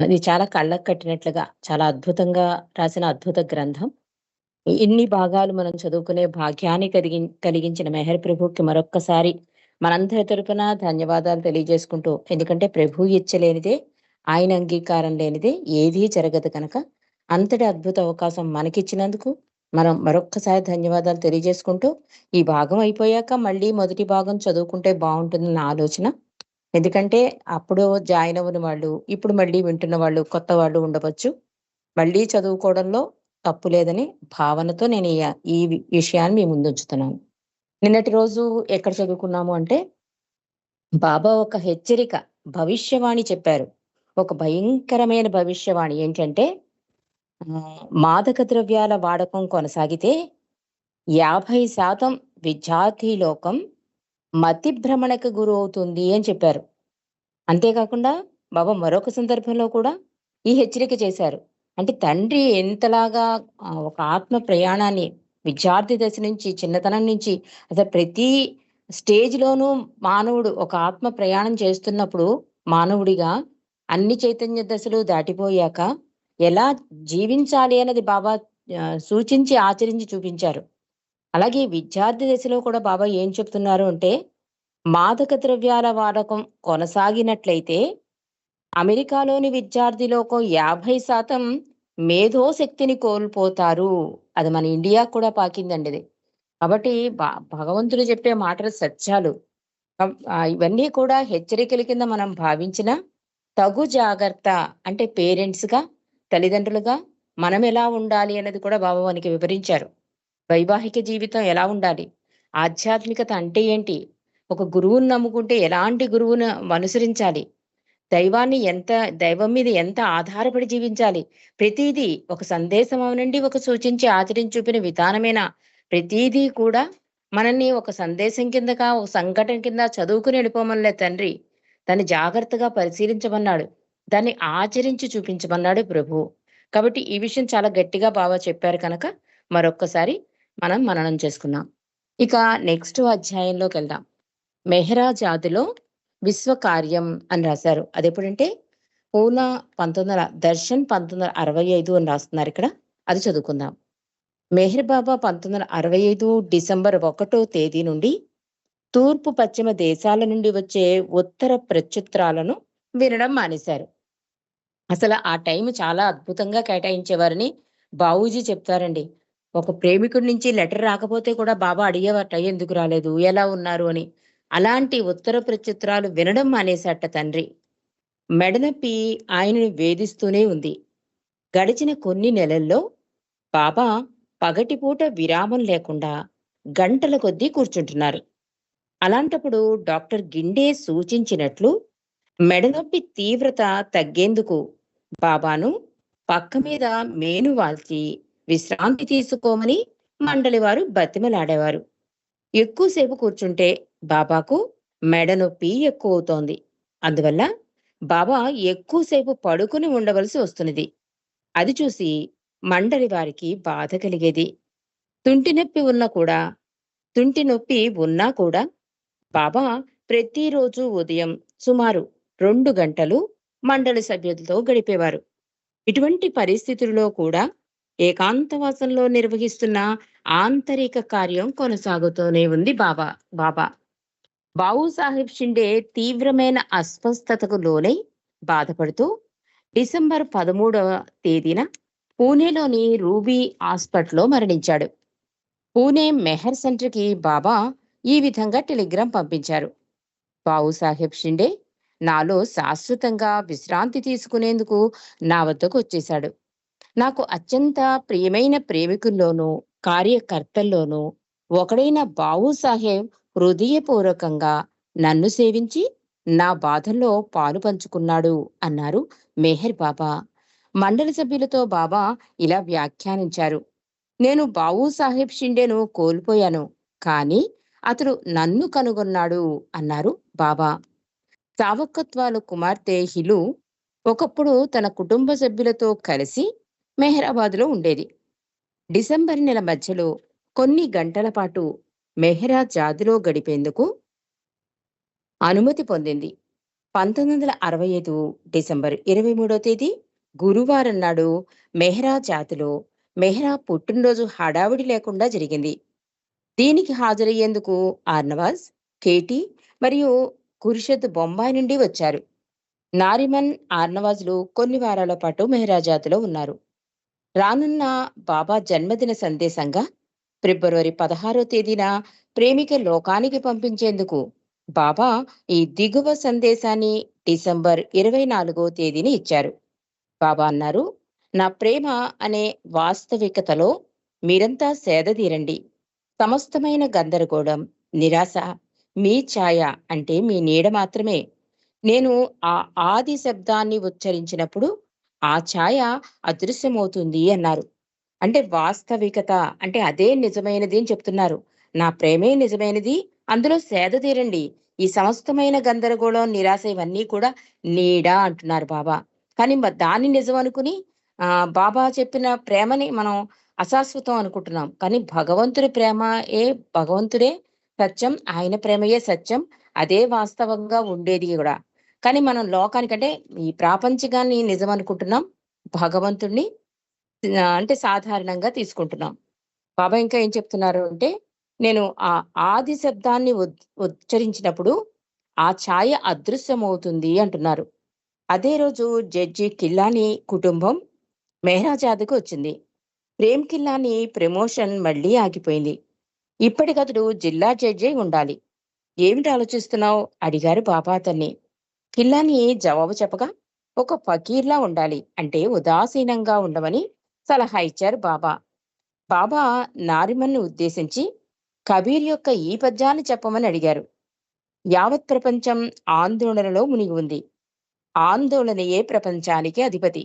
అది చాలా కళ్ళకు కట్టినట్లుగా, చాలా అద్భుతంగా రాసిన అద్భుత గ్రంథం. ఇన్ని భాగాలు మనం చదువుకునే భాగ్యాన్ని కలిగించిన మెహర్ ప్రభుకి మరొక్కసారి మనందరి తరపున ధన్యవాదాలు తెలియజేసుకుంటూ, ఎందుకంటే ప్రభువు ఇచ్చలేనిదే, ఆయన అంగీకారం లేనిదే ఏదీ జరగదు కనుక, అంతటి అద్భుత అవకాశం మనకిచ్చినందుకు మనం మరొక్కసారి ధన్యవాదాలు తెలియజేసుకుంటూ, ఈ భాగం అయిపోయాక మళ్ళీ మొదటి భాగం చదువుకుంటే బావుంటుందన్న ఆలోచన. ఎందుకంటే అప్పుడు జాయిన్ అవ్వని వాళ్ళు, ఇప్పుడు మళ్ళీ వింటున్న వాళ్ళు, కొత్త వాళ్ళు ఉండవచ్చు. మళ్ళీ చదువుకోవడంలో తప్పు లేదని భావనతో నేను ఈ విషయాన్ని మీ ముందుంచుతున్నాను. నిన్నటి రోజు ఎక్కడ చదువుకున్నాము అంటే, బాబా ఒక హెచ్చరిక, భవిష్యవాణి చెప్పారు. ఒక భయంకరమైన భవిష్యవాణి ఏంటంటే, మాదక ద్రవ్యాల వాడకం కొనసాగితే 50% విద్యార్థి లోకం మతిభ్రమణకు గురవుతుంది అని చెప్పారు. అంతేకాకుండా బాబా మరొక సందర్భంలో కూడా ఈ హెచ్చరిక చేశారు. అంటే తండ్రి ఎంతలాగా ఒక ఆత్మ ప్రయాణాన్ని విద్యార్థి దశ నుంచి, చిన్నతనం నుంచి అసలు ప్రతి స్టేజ్‌లోనూ మానవుడు ఒక ఆత్మ ప్రయాణం చేస్తున్నప్పుడు మానవుడిగా అన్ని చైతన్య దశలు దాటిపోయాక ఎలా జీవించాలి అన్నది బాబా సూచించి, ఆచరించి చూపించారు. అలాగే విద్యార్థి దశలో కూడా బాబా ఏం చెప్తున్నారు అంటే, మాదక ద్రవ్యాల వాడకం కొనసాగినట్లయితే అమెరికాలోని విద్యార్థి లోకం 50% మేధోశక్తిని కోల్పోతారు. అది మన ఇండియాకు కూడా పాకిందండి ఇది. కాబట్టి భగవంతుడు చెప్పే మాటలు సత్యాలు. ఇవన్నీ కూడా హెచ్చరికల కింద మనం భావించిన తగు జాగ్రత్త అంటే పేరెంట్స్‌గా, తల్లిదండ్రులుగా మనం ఎలా ఉండాలి అన్నది కూడా బాబా మనకి వివరించారు. వైవాహిక జీవితం ఎలా ఉండాలి? ఆధ్యాత్మికత అంటే ఏంటి? ఒక గురువుని నమ్ముకుంటే ఎలాంటి గురువును అనుసరించాలి? దైవం మీద ఎంత ఆధారపడి జీవించాలి? ప్రతీదీ ఒక సందేశం అవనండి, ఒక సూచించి ఆచరించి చూపిన విధానమైన ప్రతీదీ కూడా మనల్ని ఒక సందేశం కిందగా, ఒక సంఘటన కింద చదువుకుని వెళ్ళిపోమనలే తండ్రి. దాన్ని జాగ్రత్తగా పరిశీలించమన్నాడు. దాన్ని ఆచరించి చూపించమన్నాడు ప్రభువు. కాబట్టి ఈ విషయం చాలా గట్టిగా బాబా చెప్పారు కనుక మరొక్కసారి మనం మననం చేసుకుందాం. ఇక నెక్స్ట్ అధ్యాయంలోకెళ్దాం. మెహ్రా జాతిలో విశ్వకార్యం అని రాశారు. అదెప్పుడంటే పూనా 1965 అని రాస్తున్నారిక్కడ. అది చదువుకుందాం. మెహర్ బాబా 1965 డిసెంబర్ 1 తేదీ నుండి తూర్పు, పశ్చిమ దేశాల నుండి వచ్చే ఉత్తర ప్రత్యుత్తరాలను వినడం మానేశారు. అసలు ఆ టైం చాలా అద్భుతంగా కేటాయించేవారని బావూజీ చెప్తారండి. ఒక ప్రేమికుడి నుంచి లెటర్ రాకపోతే కూడా బాబా అడిగేవారట, "ఎందుకు రాలేదు? ఎలా ఉన్నారు?" అని. అలాంటి ఉత్తర ప్రత్యుత్తరాలు వినడం మానేశాట తండ్రి. మెడనొప్పి ఆయనను వేధిస్తూనే ఉంది. గడిచిన కొన్ని నెలల్లో బాబా పగటిపూట విరామం లేకుండా గంటల కొద్దీ కూర్చుంటున్నారు. అలాంటప్పుడు డాక్టర్ గిండే సూచించినట్లు మెడనొప్పి తీవ్రత తగ్గేందుకు బాబాను పక్క మీద మేను వాల్చి విశ్రాంతి తీసుకోమని మండలి వారు బతిమలాడేవారు. ఎక్కువసేపు కూర్చుంటే బాబాకు మెడనొప్పి ఎక్కువవుతోంది. అందువల్ల బాబా ఎక్కువసేపు పడుకుని ఉండవలసి వస్తున్నది. అది చూసి మండలి వారికి బాధ కలిగేది. తుంటి నొప్పి ఉన్నా కూడా తుంటి నొప్పి ఉన్నా కూడా బాబా ప్రతిరోజు ఉదయం సుమారు 2 గంటలు మండలి సభ్యులతో గడిపేవారు. ఇటువంటి పరిస్థితుల్లో కూడా ఏకాంతవాసంలో నిర్వహిస్తున్న ఆంతరిక కార్యం కొనసాగుతూనే ఉంది బాబా. బావు సాహెబ్ షిండే తీవ్రమైన అస్వస్థతకు లోనై బాధపడుతూ డిసెంబర్ 13వ తేదీన పూణేలోని రూబీ హాస్పిటల్లో మరణించాడు. పూణే మెహర్ సెంటర్‌కి బాబా ఈ విధంగా టెలిగ్రామ్ పంపించారు. బావు సాహెబ్ షిండే నాలో శాశ్వతంగా విశ్రాంతి తీసుకునేందుకు నా వద్దకు వచ్చేశాడు. నాకు అత్యంత ప్రియమైన ప్రేమికుల్లోనూ, కార్యకర్తల్లోనూ ఒకడైన బావు సాహెబ్ హృదయపూర్వకంగా నన్ను సేవించి నా బాధల్లో పాలు పంచుకున్నాడు అన్నారు మెహర్ బాబా. మండలి సభ్యులతో బాబా ఇలా వ్యాఖ్యానించారు. నేను బావు సాహెబ్ షిండేను కోల్పోయాను, కానీ అతడు నన్ను కనుగొన్నాడు అన్నారు బాబా. సావకత్వాలు కుమార్తె హిలు ఒకప్పుడు తన కుటుంబ సభ్యులతో కలిసి మెహరాబాద్‌లో ఉండేది. డిసెంబర్ నెల మధ్యలో కొన్ని గంటల పాటు మెహ్రా జాద్‌లో గడిపేందుకు అనుమతి పొందింది. 1965 డిసెంబర్ 23వ తేదీ గురువారం నాడు మెహ్రా జాతిలో మెహ్రా పుట్టినరోజు హడావిడి లేకుండా జరిగింది. దీనికి హాజరయ్యేందుకు ఆర్నవాజ్, కేటీ మరియు ఖుర్షద్ బొంబాయి నుండి వచ్చారు. నారిమన్, ఆర్నవాజ్లు కొన్ని వారాల పాటు మెహ్రా జాతిలో ఉన్నారు. రానున్న బాబా జన్మదిన సందేశంగా ఫిబ్రవరి 16వ తేదీన ప్రేమిక లోకానికి పంపించేందుకు బాబా ఈ దిగువ సందేశాన్ని డిసెంబర్ 24వ తేదీని ఇచ్చారు. బాబా అన్నారు, నా ప్రేమ అనే వాస్తవికతలో మీరంతా సేదతీరండి. సమస్తమైన గందరగోళం, నిరాశ మీ ఛాయ అంటే మీ నీడ మాత్రమే. నేను ఆ ఆది శబ్దాన్ని ఉచ్చరించినప్పుడు ఆ ఛాయ అదృశ్యమవుతుంది అన్నారు. అంటే వాస్తవికత అంటే అదే నిజమైనది అని చెప్తున్నారు. నా ప్రేమే నిజమైనది. అందులో సేద తీరండి. ఈ సమస్తమైన గందరగోళం, నిరాశ ఇవన్నీ కూడా నీడ అంటున్నారు బాబా. కానీ దాన్ని నిజం అనుకుని బాబా చెప్పిన ప్రేమని మనం అశాశ్వతం అనుకుంటున్నాం. కానీ భగవంతుడి ప్రేమ భగవంతుడే సత్యం. ఆయన ప్రేమయే సత్యం. అదే వాస్తవంగా ఉండేది కూడా. కానీ మనం లోకానికంటే ఈ ప్రాపంచికాన్ని నిజం అనుకుంటున్నాం. భగవంతుడిని అంటే సాధారణంగా తీసుకుంటున్నాం. బాబా ఇంకా ఏం చెప్తున్నారు అంటే, నేను ఆ ఆది శబ్దాన్ని ఉచ్చరించినప్పుడు ఆ ఛాయ అదృశ్యమవుతుంది అంటున్నారు. అదే రోజు జడ్జి కిల్లాని కుటుంబం మెహ్రాజాద్‌కు వచ్చింది. ప్రేమ్ కిల్లాని ప్రమోషన్ మళ్ళీ ఆగిపోయింది. ఇప్పటికతడు జిల్లా జడ్జి అయి ఉండాలి. ఏమిటి ఆలోచిస్తున్నావు? అడిగారు బాబా అతన్ని. కిల్లాని జవాబు చెప్పగా, ఒక ఫకీర్‌లా ఉండాలి. అంటే ఉదాసీనంగా ఉండమని సలహా ఇచ్చారు బాబా. బాబా నారిమన్‌ను ఉద్దేశించి కబీర్ యొక్క ఈ పద్యాన్ని చెప్పమని అడిగారు. యావత్ ప్రపంచం ఆందోళనలో మునిగి ఉంది. ఆందోళనయే ప్రపంచానికి అధిపతి.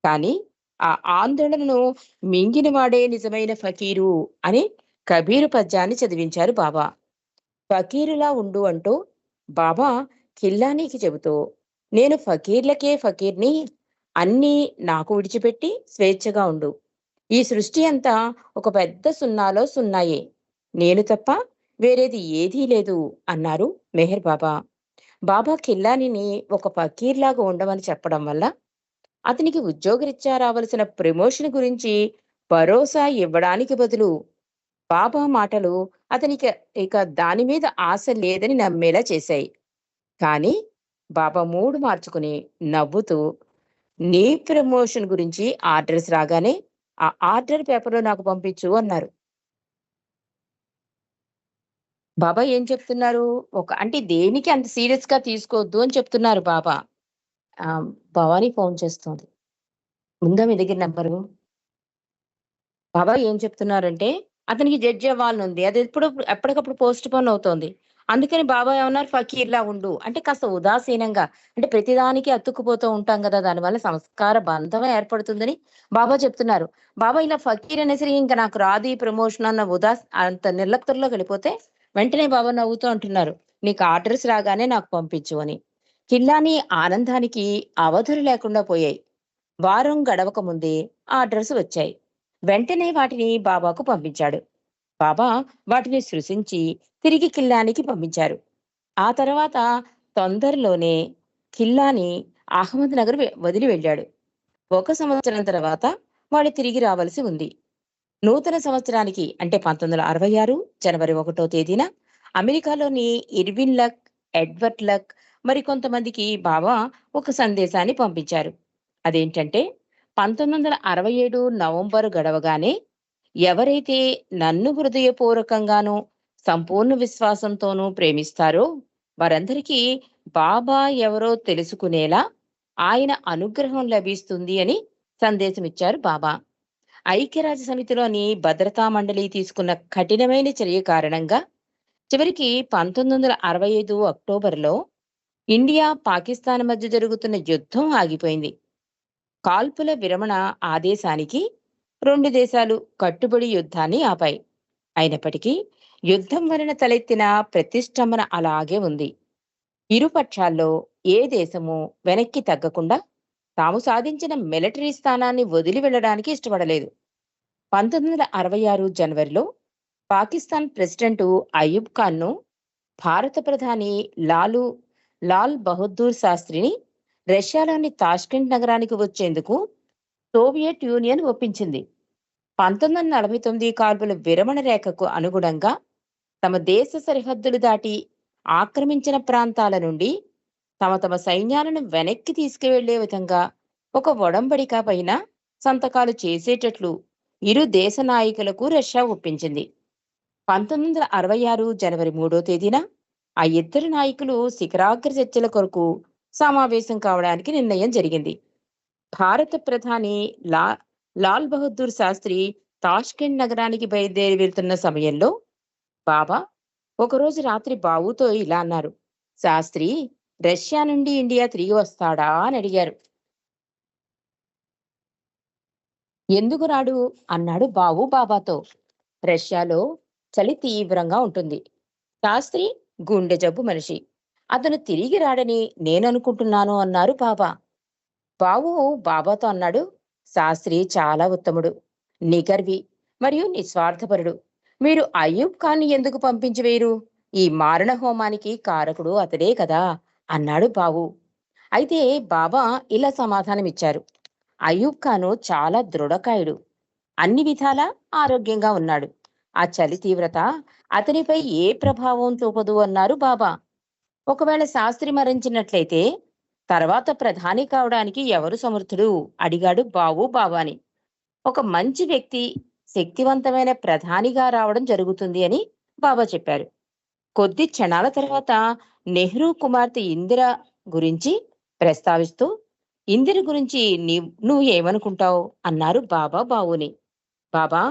కానీ ఆ ఆందోళనను మింగినవాడే నిజమైన ఫకీరు అని కబీరు పద్యాన్ని చదివించారు బాబా. ఫకీరులా ఉండు అంటూ బాబా కిల్లానీకి చెబుతూ, నేను ఫకీర్లకే ఫకీర్ని, అన్నీ నాకు విడిచిపెట్టి స్వేచ్ఛగా ఉండు. ఈ సృష్టి అంతా ఒక పెద్ద సున్నాలో సున్నాయే. నేను తప్ప వేరేది ఏదీ లేదు అన్నారు మెహర్ బాబా. బాబా కిల్లానిని ఒక ఫకీర్లాగా ఉండమని చెప్పడం వల్ల అతనికి ఉద్యోగరీత్యా రావలసిన ప్రమోషన్ గురించి భరోసా ఇవ్వడానికి బదులు బాబా మాటలు అతనికి ఇక దాని మీద ఆశ లేదని నమ్మేలా చేశాయి. కానీ బాబా మూడు మార్చుకుని నవ్వుతూ, నీ ప్రమోషన్ గురించి ఆర్డర్స్ రాగానే ఆ ఆర్డర్ పేపర్‌లో నాకు పంపించు అన్నారు. బాబా ఏం చెప్తున్నారు? అంటే దేనికి అంత సీరియస్‌గా తీసుకోవద్దు అని చెప్తున్నారు బాబా. భవాని ఫోన్ చేస్తోంది. ఉందా మీ దగ్గర నంబరు? బాబా ఏం చెప్తున్నారంటే, అతనికి జడ్జి అవ్వాలనుంది. అది ఎప్పటికప్పుడు పోస్ట్‌పోన్ అవుతోంది. అందుకని బాబా ఏమన్నారు, ఫకీర్‌లా ఉండు. అంటే కాస్త ఉదాసీనంగా, అంటే ప్రతిదానికి అతుక్కుపోతూ ఉంటాం గదా! దానివల్ల సంస్కార బంధం ఏర్పడుతుందని బాబా చెప్తున్నారు. బాబా ఇలా ఫకీర్ అనేసరికి ఇంక నాకు రాదు ఈ ప్రమోషన్ అన్న అంత నిర్లిప్తతలోకెళ్ళిపోతే, వెంటనే బాబా నవ్వుతూ అంటున్నారు, నీకు ఆర్డర్స్ రాగానే నాకు పంపించు అని. కిల్లాని ఆనందానికి అవధులు లేకుండా పోయాయి. వారం గడవక ముందే ఆర్డర్స్ వచ్చాయి. వెంటనే వాటిని బాబాకు పంపించాడు. బాబా వాటిని సృశించి తిరిగి కిల్లానికి పంపించారు. ఆ తర్వాత తొందరలోనే కిల్లాని అహ్మద్ నగర్ వదిలి వెళ్ళాడు. 1 సంవత్సరం తర్వాత వాడు తిరిగి రావలసి ఉంది. నూతన సంవత్సరానికి అంటే 1966 జనవరి 1వ తేదీన అమెరికాలోని ఇర్విన్ లక్, ఎడ్వర్డ్ లక్ మరికొంతమందికి బాబా ఒక సందేశాన్ని పంపించారు. అదేంటంటే 1967 నవంబరు గడవగానే ఎవరైతే నన్ను హృదయపూర్వకంగానూ, సంపూర్ణ విశ్వాసంతోనూ ప్రేమిస్తారో వారందరికీ బాబా ఎవరో తెలుసుకునేలా ఆయన అనుగ్రహం లభిస్తుంది అని సందేశమిచ్చారు బాబా. ఐక్యరాజ్య సమితిలోని భద్రతా మండలి తీసుకున్న కఠినమైన చర్య కారణంగా చివరికి 1965 అక్టోబర్‌లో ఇండియా, పాకిస్తాన్ మధ్య జరుగుతున్న యుద్ధం ఆగిపోయింది. కాల్పుల విరమణ ఆదేశానికి 2 దేశాలు కట్టుబడి యుద్ధాన్ని ఆపాయి. అయినప్పటికీ యుద్ధం వలన తలెత్తిన ప్రతిష్టంభన అలాగే ఉంది. ఇరు పక్షాల్లో ఏ దేశము వెనక్కి తగ్గకుండా తాము సాధించిన మిలిటరీ స్థానాన్ని వదిలి వెళ్ళడానికి ఇష్టపడలేదు. 1966 జనవరిలో పాకిస్తాన్ ప్రెసిడెంట్ అయూబ్ ఖాన్‌ను భారత ప్రధాని లాలు లాల్ బహదూర్ శాస్త్రిని రష్యాలోని తాష్కెంట్ నగరానికి వచ్చేందుకు సోవియట్ యూనియన్ ఒప్పించింది. 1949 కాల్పుల విరమణ రేఖకు అనుగుణంగా తమ దేశ సరిహద్దులు దాటి ఆక్రమించిన ప్రాంతాల నుండి తమ తమ సైన్యాలను వెనక్కి తీసుకువెళ్లే విధంగా ఒక ఒడంబడిక పైన సంతకాలు చేసేటట్లు ఇరు దేశ నాయకులకు రష్యా ఒప్పించింది. 1966 జనవరి 3వ తేదీన ఆ ఇద్దరు నాయకులు శిఖరాగ్ర చర్చల కొరకు సమావేశం కావడానికి నిర్ణయం జరిగింది. భారత ప్రధాని లా లాల్ బహదూర్ శాస్త్రి తాష్కెంట్ నగరానికి బయలుదేరి వెళ్తున్న సమయంలో బాబా ఒకరోజు రాత్రి బావుతో ఇలా అన్నారు: శాస్త్రి రష్యా నుండి ఇండియా తిరిగి వస్తాడా అని అడిగారు. ఎందుకు రాడు అన్నాడు బావు బాబాతో. రష్యాలో చలి తీవ్రంగా ఉంటుంది. శాస్త్రి గుండె జబ్బు మనిషి. అతను తిరిగి రాడని నేననుకుంటున్నాను అన్నారు బాబా. బావు బాబాతో అన్నాడు: శాస్త్రి చాలా ఉత్తముడు, నిగర్వి మరియు నిస్వార్థపరుడు. మీరు అయ్యూబ్ ఖాన్ ఎందుకు పంపించి వేయరు? ఈ మారణ హోమానికి కారకుడు అతడే కదా అన్నాడు బావు. అయితే బాబా ఇలా సమాధానమిచ్చారు: అయ్యూబ్ ఖాను చాలా దృఢకాయుడు, అన్ని విధాలా ఆరోగ్యంగా ఉన్నాడు. ఆ చలి తీవ్రత అతనిపై ఏ ప్రభావం చూపదు అన్నారు బాబా. ఒకవేళ శాస్త్రి మరణించినట్లయితే తర్వాత ప్రధాని కావడానికి ఎవరు సమర్థుడు అడిగాడు బావు బాబాని. ఒక మంచి వ్యక్తి శక్తివంతమైన ప్రధానిగా రావడం జరుగుతుంది అని బాబా చెప్పారు. కొద్ది క్షణాల తర్వాత నెహ్రూ కుమార్తె ఇందిర గురించి ప్రస్తావిస్తూ, ఇందిర గురించి నువ్వు ఏమనుకుంటావు అన్నారు బాబా బావుని. బాబా,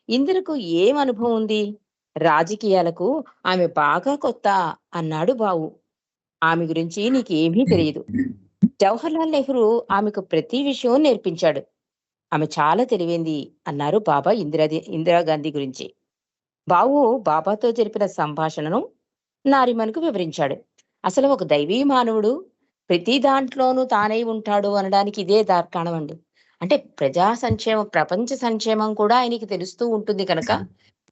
ఇందిరకు ఏం అనుభవం ఉంది? రాజకీయాలకు ఆమె బాగా కొత్త అన్నాడు బావు. ఆమె గురించి నీకేమీ తెలియదు. జవహర్లాల్ నెహ్రూ ఆమెకు ప్రతి విషయం నేర్పించాడు. ఆమె చాలా తెలివైంది అన్నారు బాబా ఇందిరాగాంధీ గురించి. బావు బాబాతో జరిపిన సంభాషణను నారిమన్కు వివరించాడు. అసలు ఒక దైవీ మానవుడు ప్రతి దాంట్లోనూ తానై ఉంటాడు అనడానికి ఇదే దార్కాణం అండి. అంటే ప్రజా సంక్షేమం, ప్రపంచ సంక్షేమం కూడా ఆయనకి తెలుస్తూ ఉంటుంది కనుక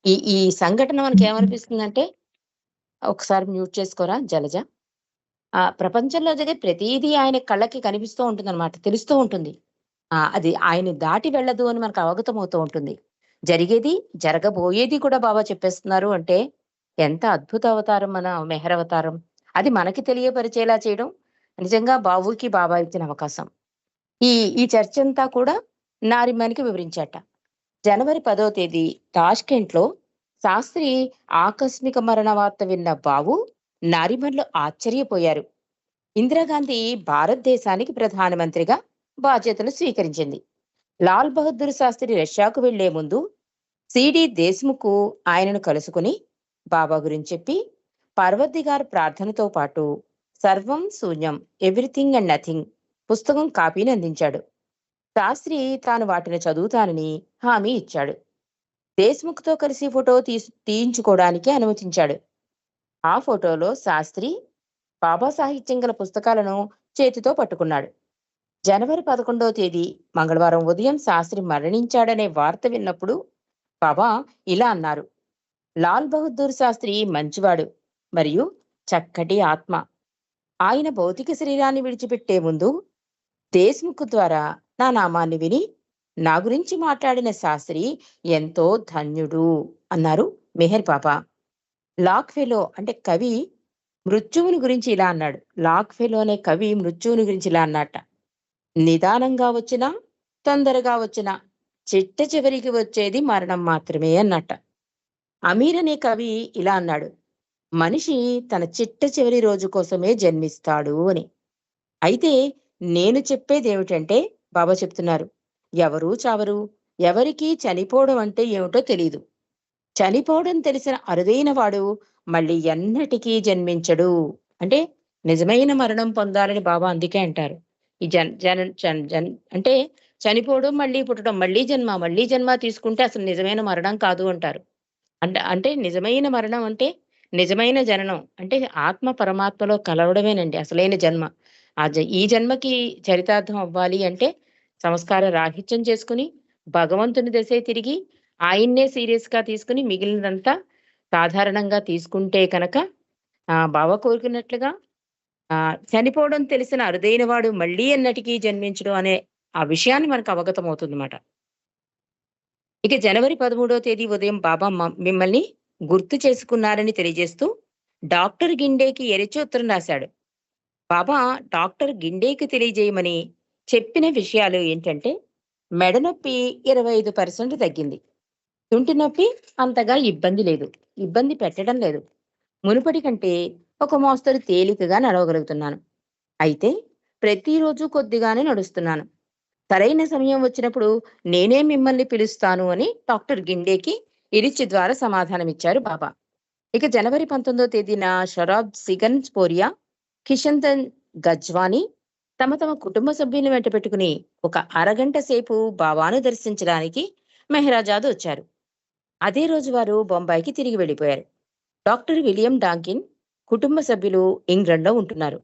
ఈ ఈ సంఘటన మనకి ఏమనిపిస్తుందంటే, ఒకసారి మ్యూట్ చేసుకోరా జలజ. ప్రపంచంలో జరిగే ప్రతీదీ ఆయన కళ్ళకి కనిపిస్తూ ఉంటుందన్నమాట, తెలుస్తూ ఉంటుంది. అది ఆయన్ని దాటి వెళ్ళదు అని మనకు అవగతమవుతూ ఉంటుంది. జరిగేది, జరగబోయేది కూడా బాబా చెప్పేస్తున్నారు అంటే ఎంత అద్భుత అవతారం మన మెహర్ అవతారం. అది మనకి తెలియపరిచేలా చేయడం నిజంగా బాబుకి బాబా ఇచ్చిన అవకాశం. ఈ ఈ చర్చ అంతా కూడా నారిమన్కి వివరించాట. జనవరి 10వ తేదీ తాష్కెంట్లో శాస్త్రి ఆకస్మిక మరణ వార్త విన్న బావు నారిమన్లు ఆశ్చర్యపోయారు. ఇందిరాగాంధీ భారతదేశానికి ప్రధానమంత్రిగా బాధ్యతలు స్వీకరించింది. లాల్ బహదూర్ శాస్త్రి రష్యాకు వెళ్లే ముందు సిడి దేశ్ముఖ్ ఆయనను కలుసుకుని బాబా గురించి చెప్పి పర్వద్దిగార్ ప్రార్థనతో పాటు సర్వం శూన్యం, ఎవ్రీథింగ్ అండ్ నథింగ్ పుస్తకం కాపీని అందించాడు. శాస్త్రి తాను వాటిని చదువుతానని హామీ ఇచ్చాడు. దేశ్ముఖ్తో కలిసి ఫోటో తీయించుకోవడానికి అనుమతించాడు. ఆ ఫోటోలో శాస్త్రి బాబా సాహిత్యం గల పుస్తకాలను చేతితో పట్టుకున్నాడు. జనవరి 11వ తేదీ మంగళవారం ఉదయం శాస్త్రి మరణించాడనే వార్త విన్నప్పుడు బాబా ఇలా అన్నారు: లాల్ బహదూర్ శాస్త్రి మంచివాడు మరియు చక్కటి ఆత్మ. ఆయన భౌతిక శరీరాన్ని విడిచిపెట్టే ముందు దేశ్ముఖ్ ద్వారా నా నామాన్ని విని నా గురించి మాట్లాడిన శాస్త్రి ఎంతో ధన్యుడు అన్నారు మెహర్ బాబా. లాక్ ఫెలో అంటే కవి మృత్యువుని గురించి ఇలా అన్నాడు. లాక్ ఫెలో అనే కవి మృత్యువుని గురించి ఇలా అన్నట్ట: నిదానంగా వచ్చినా తొందరగా వచ్చినా చిట్ట చివరికి వచ్చేది మరణం మాత్రమే అన్నట్ట. అమీర్ అనే కవి ఇలా అన్నాడు: మనిషి తన చిట్ట చివరి రోజు కోసమే జన్మిస్తాడు అని. అయితే నేను చెప్పేది ఏమిటంటే, బాబా చెప్తున్నారు, ఎవరూ చావరు, ఎవరికీ చనిపోవడం అంటే ఏమిటో తెలీదు. చనిపోవడం తెలిసిన అరుదైన వాడు మళ్ళీ ఎన్నటికీ జన్మించడు. అంటే నిజమైన మరణం పొందాలని బాబా అందుకే అంటారు. ఈ జన్ జన జన్ జన్ అంటే చనిపోవడం, మళ్ళీ పుట్టడం, మళ్ళీ జన్మ తీసుకుంటే అసలు నిజమైన మరణం కాదు అంటారు. అంటే నిజమైన మరణం అంటే నిజమైన జననం. అంటే ఆత్మ పరమాత్మలో కలవడమేనండి అసలైన జన్మ. ఈ జన్మకి చరితార్థం అవ్వాలి అంటే సంస్కార రాహిత్యం చేసుకుని భగవంతుని దశే తిరిగి ఆయన్నే సీరియస్ గా తీసుకుని మిగిలినదంతా సాధారణంగా తీసుకుంటే కనుక బాబా కోరుకున్నట్లుగా చనిపోవడం తెలిసిన అరుదైన వాడు మళ్ళీ ఎన్నటికీ జన్మించడు అనే ఆ విషయాన్ని మనకు అవగతమవుతుందన్నమాట. ఇక జనవరి 13వ తేదీ ఉదయం బాబా మిమ్మల్ని గుర్తు చేసుకున్నారని తెలియజేస్తూ డాక్టర్ గిండేకి ఎరిచి ఉత్తరం రాశాడు. బాబా డాక్టర్ గిండేకి తెలియజేయమని చెప్పిన విషయాలు ఏంటంటే, మెడ నొప్పి 25% తగ్గింది. తుంటి నొప్పి అంతగా ఇబ్బంది లేదు. ఇబ్బంది పెట్టడం లేదు. మునుపటి కంటే ఒక మోస్తరు తేలికగా నడవగలుగుతున్నాను. అయితే ప్రతిరోజు కొద్దిగానే నడుస్తున్నాను. సరైన సమయం వచ్చినప్పుడు నేనే మిమ్మల్ని పిలుస్తాను అని డాక్టర్ గిండేకి ఇరిచి ద్వారా సమాధానమిచ్చారు బాబా. ఇక జనవరి 19వ తేదీన షరాబ్ సిగన్ స్పోరియా, కిషన్దన్ గజ్వాని తమ తమ కుటుంబ సభ్యులను వెంట పెట్టుకుని ఒక అరగంట సేపు బాబాను దర్శించడానికి మెహరాజాద్ వచ్చారు. అదే రోజు వారు బొంబాయికి తిరిగి వెళ్ళిపోయారు. డాక్టర్ విలియం డాంకిన్ కుటుంబ సభ్యులు ఇంగ్లండ్‌లో ఉంటున్నారు.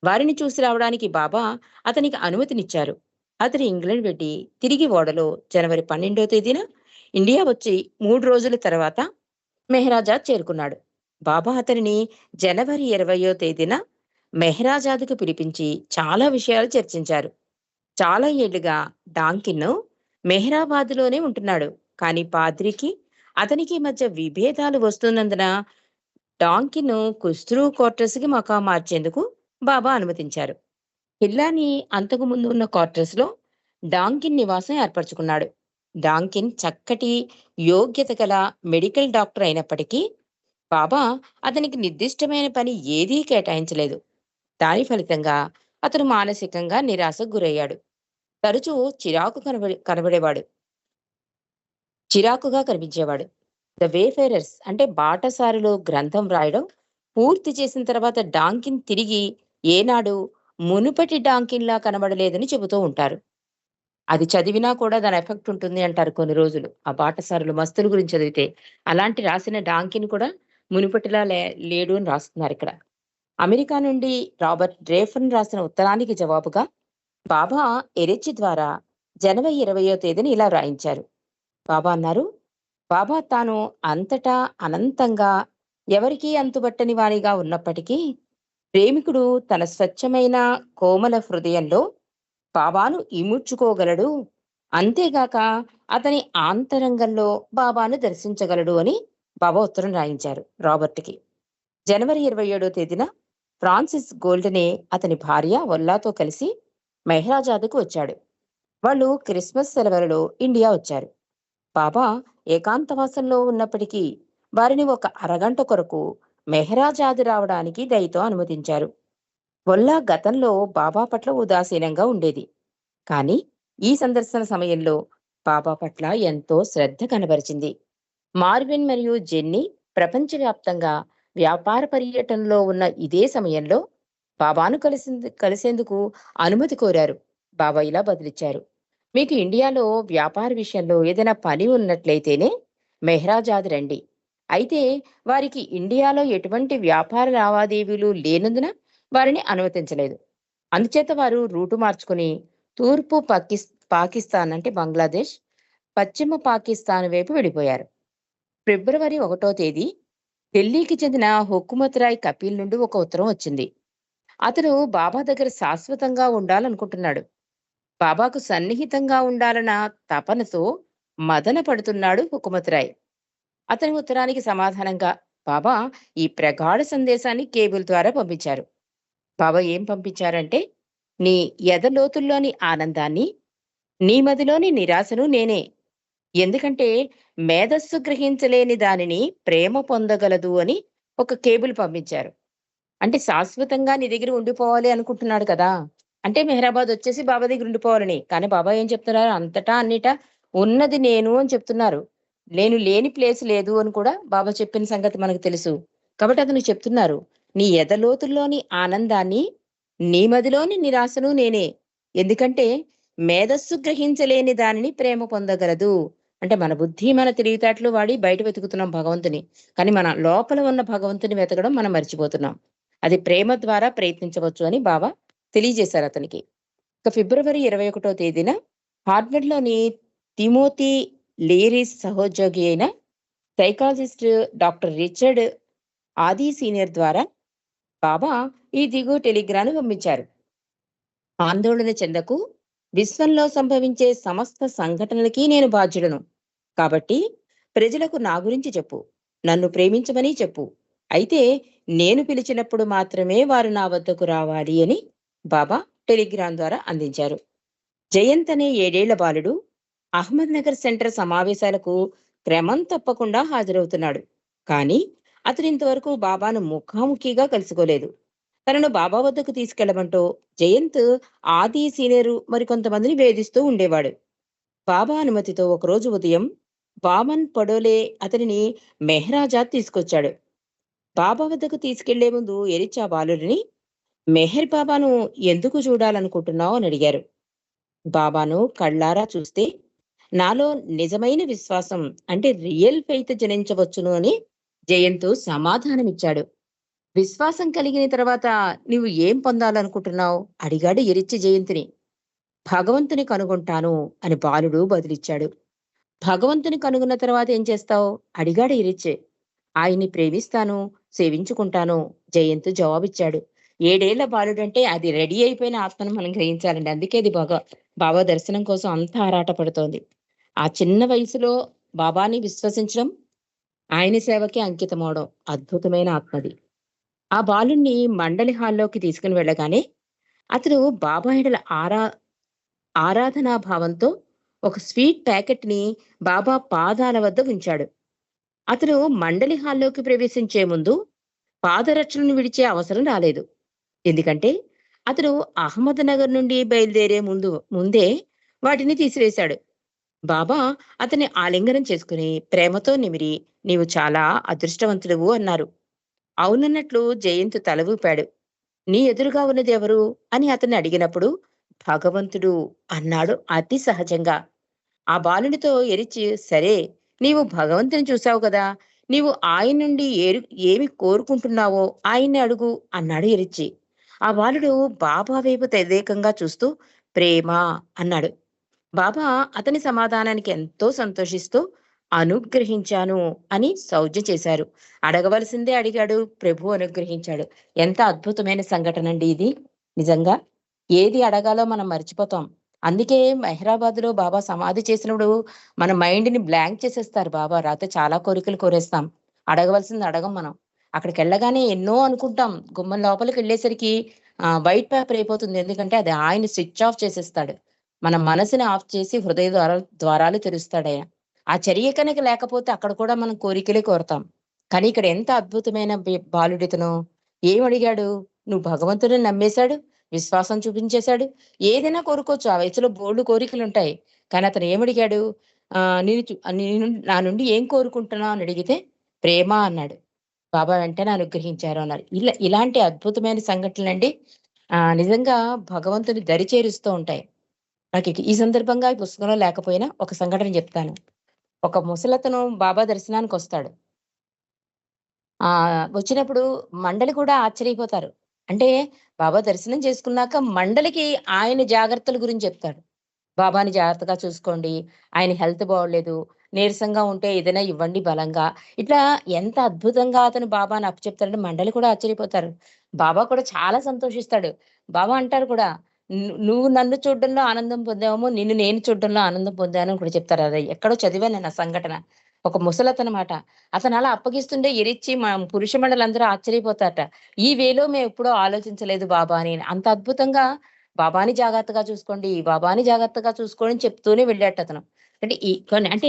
వారిని చూసి రావడానికి బాబా అతనికి అనుమతినిచ్చారు. అతను ఇంగ్లండ్ వెళ్లి తిరిగి ఓడలో జనవరి 12వ తేదీన ఇండియా వచ్చి 3 రోజుల తర్వాత మెహరాజాద్ చేరుకున్నాడు. బాబా అతనిని జనవరి 20వ తేదీన మెహరాజాద్‌కు పిలిపించి చాలా విషయాలు చర్చించారు. చాలా ఏళ్లుగా డాంకిన్ మెహ్రాబాద్‌లోనే ఉంటున్నాడు. కానీ పాద్రికి, అతనికి మధ్య విభేదాలు వస్తున్నందున డాంకిన్ కుస్రూ క్వార్టర్స్‌కి మకాం మార్చేందుకు బాబా అనుమతించారు. హిల్లాని అంతకు ముందు ఉన్న క్వార్టర్స్‌లో డాంకిన్ నివాసం ఏర్పరచుకున్నాడు. డాంకిన్ చక్కటి యోగ్యత గల మెడికల్ డాక్టర్ అయినప్పటికీ బాబా అతనికి నిర్దిష్టమైన పని ఏదీ కేటాయించలేదు. దాని ఫలితంగా అతను మానసికంగా నిరాశకు గురయ్యాడు. తరచూ కనబడేవాడు. చిరాకుగా కనిపించేవాడు. ద వేఫేరర్స్ అంటే బాటసారిలో గ్రంథం రాయడం పూర్తి చేసిన తర్వాత డాంకిన్ తిరిగి ఏనాడు మునుపటి డాంకిన్‌లా కనబడలేదని చెబుతూ ఉంటారు. అది చదివినా కూడా దాని ఎఫెక్ట్ ఉంటుంది అంటారు కొన్ని రోజులు. ఆ బాటసారులు మస్తుల గురించి చదివితే. అలాంటి రాసిన డాంకిన్ కూడా మునుపటిలా లేడు అని రాస్తున్నారిక్కడ. అమెరికా నుండి రాబర్ట్ డ్రేఫన్ రాసిన ఉత్తరానికి జవాబుగా బాబా ఎరిచి ద్వారా జనవరి 20వ తేదీన ఇలా వ్రాయించారు. బాబా అన్నారు, బాబా తాను అంతటా అనంతంగా ఎవరికీ అంతుబట్టని వానిగా ఉన్నప్పటికీ ప్రేమికుడు తన స్వచ్ఛమైన కోమల హృదయంలో బాబాను ఇముడ్చుకోగలడు. అంతేగాక అతని ఆంతరంగంలో బాబాను దర్శించగలడు అని బాబా ఉత్తరం రాయించారు రాబర్ట్‌కి. జనవరి 27వ తేదీన ఫ్రాన్సిస్ గోల్డనే అతని భార్య ఒల్లాతో కలిసి మెహ్రాజాద్‌కు వచ్చాడు. వాళ్ళు క్రిస్మస్ సెలవులలో ఇండియా వచ్చారు. బాబా ఏకాంతవాసంలో ఉన్నప్పటికీ వారిని ఒక అరగంట కొరకు మెహ్రాజాద్ రావడానికి దయతో అనుమతించారు. ఒల్లా గతంలో బాబా పట్ల ఉదాసీనంగా ఉండేది. కానీ ఈ సందర్శన సమయంలో బాబా పట్ల ఎంతో శ్రద్ధ కనబరిచింది. మార్విన్ మరియు జెన్నీ ప్రపంచవ్యాప్తంగా వ్యాపార పర్యటనలో ఉన్న ఇదే సమయంలో బాబాను కలిసేందుకు అనుమతి కోరారు. బాబా ఇలా బదులిచ్చారు, మీకు ఇండియాలో వ్యాపార విషయంలో ఏదైనా పని ఉన్నట్లయితేనే మెహ్రాజాద్ రండి. అయితే వారికి ఇండియాలో ఎటువంటి వ్యాపార లావాదేవీలు లేనందున వారిని అనుమతించలేదు. అందుచేత వారు రూటు మార్చుకుని తూర్పు పాకిస్తాన్ అంటే బంగ్లాదేశ్, పశ్చిమ పాకిస్తాన్ వైపు వెళ్ళిపోయారు. ఫిబ్రవరి 1వ తేదీ ఢిల్లీకి చెందిన హుకుమత్ రాయ్ కపిల్ నుండి ఒక ఉత్తరం వచ్చింది. అతను బాబా దగ్గర శాశ్వతంగా ఉండాలనుకుంటున్నాడు. బాబాకు సన్నిహితంగా ఉండాలన్న తపనతో మదన పడుతున్నాడు హుకుమత్ రాయ్. అతని ఉత్తరానికి సమాధానంగా బాబా ఈ ప్రగాఢ సందేశాన్ని కేబుల్ ద్వారా పంపించారు. బాబా ఏం పంపించారంటే, నీ ఎదలోతుల్లోని ఆనందాన్ని, నీ మదిలోని నిరాశను నేనే. ఎందుకంటే మేధస్సు గ్రహించలేని దానిని ప్రేమ పొందగలదు అని ఒక కేబుల్ పంపించారు. అంటే శాశ్వతంగా నీ దగ్గర ఉండిపోవాలి అనుకుంటున్నాడు కదా! అంటే మెహరాబాద్ వచ్చేసి బాబా దగ్గర ఉండిపోవాలని. కానీ బాబా ఏం చెప్తున్నారు? అంతటా అన్నిటా ఉన్నది నేను అని చెప్తున్నారు. నేను లేని ప్లేస్ లేదు అని కూడా బాబా చెప్పిన సంగతి మనకు తెలుసు. కాబట్టి అతనికి చెప్తున్నారు, నీ ఎదలోతుల్లోని ఆనందాన్ని, నీ మదిలోని నిరాశను నేనే. ఎందుకంటే మేధస్సు గ్రహించలేని దానిని ప్రేమ పొందగలదు. అంటే మన బుద్ధి, మన తెలివితేటలు వాడి బయట వెతుకుతున్నాం భగవంతుని. కానీ మన లోపల ఉన్న భగవంతుని వెతకడం మనం మర్చిపోతున్నాం. అది ప్రేమ ద్వారా ప్రయత్నించవచ్చు అని బాబా తెలియజేశారు అతనికి. ఇక ఫిబ్రవరి 21వ తేదీన హార్వర్డ్‌లోని తిమోతి లీరీస్ సహోద్యోగి అయిన సైకాలజిస్ట్ డాక్టర్ రిచర్డ్ ఆది సీనియర్ ద్వారా బాబా ఈ దిగువ టెలిగ్రాను పంపించారు. ఆందోళన చెందకు. విశ్వంలో సంభవించే సమస్త సంఘటనలకి నేను బాధ్యుడను. కాబట్టి ప్రజలకు నా గురించి చెప్పు. నన్ను ప్రేమించమని చెప్పు. అయితే నేను పిలిచినప్పుడు మాత్రమే వారు నా వద్దకు రావాలి అని బాబా టెలిగ్రామ్ ద్వారా అందించారు. జయంత్ అనే 7 ఏళ్ల బాలుడు అహ్మద్‌నగర్ సెంటర్ సమావేశాలకు క్రమం తప్పకుండా హాజరవుతున్నాడు. కానీ అతను ఇంతవరకు బాబాను ముఖాముఖిగా కలుసుకోలేదు. తనను బాబా వద్దకు తీసుకెళ్లమంటూ జయంత్ ఆది, సీనియరు మరికొంతమందిని వేధిస్తూ ఉండేవాడు. బాబా అనుమతితో ఒకరోజు ఉదయం వామన్ పడోలే అతనిని మెహ్రాజాద్ తీసుకొచ్చాడు. బాబా వద్దకు తీసుకెళ్లే ముందు ఎరిచా బాలుడిని, మెహర్ బాబాను ఎందుకు చూడాలనుకుంటున్నావు అని అడిగారు. బాబాను కళ్ళారా చూస్తే నాలో నిజమైన విశ్వాసం అంటే రియల్ ఫెయిత్ జనించవచ్చును అని జయంతు సమాధానమిచ్చాడు. విశ్వాసం కలిగిన తర్వాత నువ్వు ఏం పొందాలనుకుంటున్నావు అడిగాడు ఎరిచ్చి జయంతిని. భగవంతుని కనుగొంటాను అని బాలుడు బదులిచ్చాడు. భగవంతుని కనుగొన్న తర్వాత ఏం చేస్తావు అడిగాడు ఎరిచ్చి. ఆయన్ని ప్రేమిస్తాను, సేవించుకుంటాను జయంతు జవాబిచ్చాడు. 7 ఏళ్ల బాలుడంటే అది రెడీ అయిపోయిన ఆత్మను మనం గ్రహించాలండి. అందుకే అది బాబా దర్శనం కోసం అంత ఆరాట పడుతోంది. ఆ చిన్న వయసులో బాబాని విశ్వసించడం, ఆయన సేవకి అంకితమవడం అద్భుతమైన ఆత్మది. ఆ బాలుణ్ణి మండలి హాల్లోకి తీసుకుని వెళ్ళగానే అతను బాబా ఎడల ఆరాధనా భావంతో ఒక స్వీట్ ప్యాకెట్ ని బాబా పాదాల వద్ద ఉంచాడు. అతను మండలి హాల్లోకి ప్రవేశించే ముందు పాదరక్షలను విడిచే అవసరం రాలేదు. ఎందుకంటే అతను అహ్మద్‌నగర్ నుండి బయలుదేరే ముందే వాటిని తీసివేశాడు. బాబా అతన్ని ఆలింగనం చేసుకుని ప్రేమతో నిమిరి, నీవు చాలా అదృష్టవంతుడవు అన్నారు. అవునన్నట్లు జయంత్ తల ఊపాడు. నీ ఎదురుగా ఉన్నది ఎవరు అని అతన్ని అడిగినప్పుడు భగవంతుడు అన్నాడు అతి సహజంగా. ఆ బాలునితో ఎరిచి, సరే, నీవు భగవంతుని చూశావు కదా, నీవు ఆయన నుండి ఏమి కోరుకుంటున్నావో ఆయన్ని అడుగు అన్నాడు ఎరిచి. ఆ బాలుడు బాబా వైపు తదేకంగా చూస్తూ ప్రేమ అన్నాడు. బాబా అతని సమాధానానికి ఎంతో సంతోషిస్తూ అనుగ్రహించాను అని సౌజ్ఞ చేశారు. అడగవలసిందే అడిగాడు, ప్రభు అనుగ్రహించాడు. ఎంత అద్భుతమైన సంఘటన అండి ఇది. నిజంగా ఏది అడగాలో మనం మర్చిపోతాం. అందుకే మెహరాబాద్ లో బాబా సమాధి చేసినప్పుడు మన మైండ్ ని బ్లాంక్ చేసేస్తారు బాబా. రాతే చాలా కోరికలు కోరేస్తాం. అడగవలసింది అడగం మనం. అక్కడికి వెళ్ళగానే ఎన్నో అనుకుంటాం. గుమ్మం లోపలికి వెళ్ళేసరికి వైట్ పేపర్ అయిపోతుంది. ఎందుకంటే అది ఆయన స్విచ్ ఆఫ్ చేసేస్తాడు. మన మనసుని ఆఫ్ చేసి హృదయ ద్వారాలు తెరుస్తాడాయన. ఆ చర్య కనుక లేకపోతే అక్కడ కూడా మనం కోరికలే కోరతాం. కానీ ఇక్కడ ఎంత అద్భుతమైన బాలుడితను. ఏమడిగాడు? నువ్వు భగవంతుడిని నమ్మేశాడు, విశ్వాసం చూపించేశాడు. ఏదైనా కోరుకోవచ్చు. ఆ వయసులో బోలెడు కోరికలుంటాయి. కానీ అతను ఏమడిగాడు? నేను నా నుండి ఏం కోరుకుంటున్నావు అని అడిగితే ప్రేమ అన్నాడు. బాబా వెంటనే అనుగ్రహించారు అన్నారు. ఇలాంటి అద్భుతమైన సంఘటనలండి నిజంగా భగవంతుని దరి చేరుస్తూ ఉంటాయి. ఈ సందర్భంగా ఈ పుస్తకంలో లేకపోయినా ఒక సంఘటన చెప్తాను. ఒక ముసలతను బాబా దర్శనానికొస్తాడు. వచ్చినప్పుడు మండలి కూడా ఆశ్చర్యపోతారు. అంటే బాబా దర్శనం చేసుకున్నాక మండలికి ఆయన జాగ్రత్తల గురించి చెప్తాడు. బాబాని జాగ్రత్తగా చూసుకోండి. ఆయన హెల్త్ బాగోలేదు. నీరసంగా ఉంటే ఏదైనా ఇవ్వండి బలంగా. ఇట్లా ఎంత అద్భుతంగా అతను బాబాని అప్పచెప్తాడంటే మండలి కూడా ఆశ్చర్యపోతారు. బాబా కూడా చాలా సంతోషిస్తాడు. బాబా అంటారు కూడా, నువ్వు నన్ను చూడడంలో ఆనందం పొందావేమో, నిన్ను నేను చూడడంలో ఆనందం పొందాను" అని కూడా చెప్తారు. అది ఎక్కడో చదివాను నేను ఆ సంఘటన. ఒక ముసలతనమాట. అతను అలా అప్పగిస్తుంటే ఎరిచ్చి పురుష మండలందరూ ఆశ్చర్యపోతారట. "ఈ వేలో మేమెప్పుడూ ఆలోచించలేదు బాబా" అని. అంత అద్భుతంగా బాబాని జాగ్రత్తగా చూసుకోండి, బాబాని జాగ్రత్తగా చూసుకోండి అని చెప్తూనే వెళ్ళాడతను. అంటే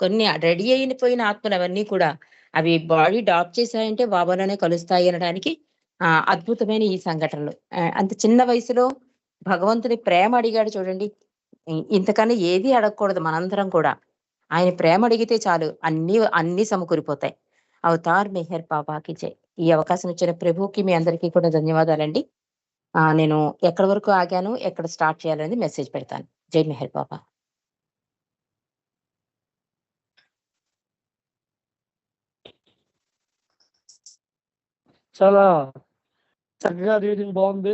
కొన్ని రెడీ అయిపోయిన ఆత్మలు అవన్నీ కూడా అవి బాడీ డాప్ చేశాయంటే బాబాలోనే కలుస్తాయి అనడానికి అద్భుతమైన ఈ సంఘటనలు. అంత చిన్న వయసులో భగవంతుని ప్రేమ అడిగాడు చూడండి. ఇంతకన్నా ఏది అడగకూడదు మనందరం కూడా. ఆయన ప్రేమ అడిగితే చాలు అన్నీ సమకూరిపోతాయి. అవతార్ మెహర్ బాబాకి జై. ఈ అవకాశం ఇచ్చిన ప్రభువుకి మీ అందరికీ కూడా ధన్యవాదాలండి. నేను ఎక్కడి వరకు ఆగాను, ఎక్కడ స్టార్ట్ చేయాలనేది మెసేజ్ పెడతాను. జై మెహర్ బాబా. చాలా చక్కగా రీడింగ్ బాగుంది.